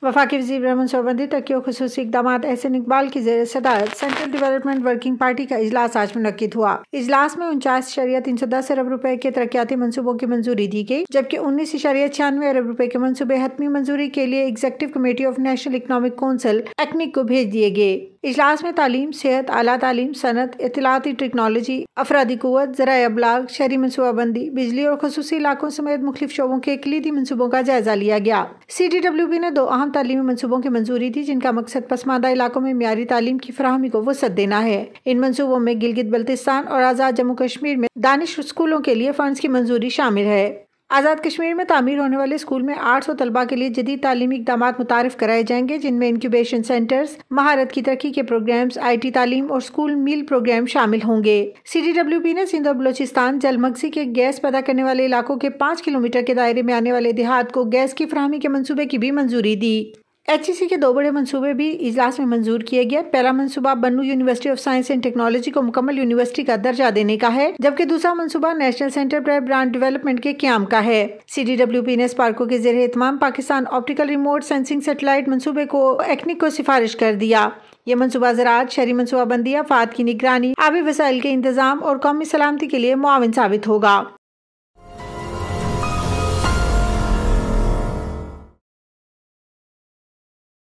वफाकी वज़ीर मनसूबाबंदी तरक्की खुसूसी इक़दाम एहसन इकबाल की ज़ेर सदारत सेंट्रल डेवलपमेंट वर्किंग पार्टी का इजलास आज मुनक्किद हुआ। इजलास में 49.310 अरब रुपए के तरक्याती मनसूबों की मंजूरी दी गई, जबकि 19.96 अरब रुपए के मनसूबे हतमी मंजूरी के लिए executive committee of national economic council एक्निक को भेज दिए गए। इजलास में तालीम, सेहत, आला तालीम, सनत, इत्तलाती टेक्नोलॉजी, अफरादी कुव्वत, ज़राए अबलाग, शहरी मनसूबाबंदी, बिजली और खुसूसी इलाकों समेत मुख्तलिफ शोबों के कलीदी मनसूबों का जायजा लिया गया। CDWB ने 2 अहम तालीमी मनसूबों की मंजूरी दी, जिनका मकसद पसमानदा इलाकों में मियारी तालीम की फराहमी को वसअत देना है। इन मनसूबों में गिलगित बल्तिस्तान और आज़ाद जम्मू कश्मीर में दानिश स्कूलों के लिए फंड्स की मंजूरी शामिल है। आज़ाद कश्मीर में तामीर होने वाले स्कूल में 800 तलबा के लिए जदीद तालीमी इक़दाम मुतारिफ कराए जाएंगे, जिनमें इंक्यूबेशन सेंटर्स, महारत की तरक्की के प्रोग्राम्स, IT तालीम और स्कूल मील प्रोग्राम शामिल होंगे। CDWB ने सिंध और बलोचिस्तान जलमगजी के गैस पैदा करने वाले इलाकों के 5 किलोमीटर के दायरे में आने वाले देहात को गैस की फराहमी के मंसूबे की भी मंजूरी दी। HEC के 2 बड़े मंसूबे भी इजलास में मंजूर किए गए। पहला मंसूबा Bannu university of science and technology को मुकम्मल यूनिवर्सिटी का दर्जा देने का है, जबकि दूसरा मंसूबा national centre for brand development के क़याम का है। CDWB ने स्पार्को के ज़ेरे एहतमाम Pakistan optical remote sensing satellite मंसूबे को एक्निक को सिफारिश कर दिया। ये मंसूबा ज़राअत, शहरी मनसूबाबंदी, आफात की निगरानी, आबी वसाइल के इंतजाम और कौमी सलामती के लिए मुआविन साबित होगा।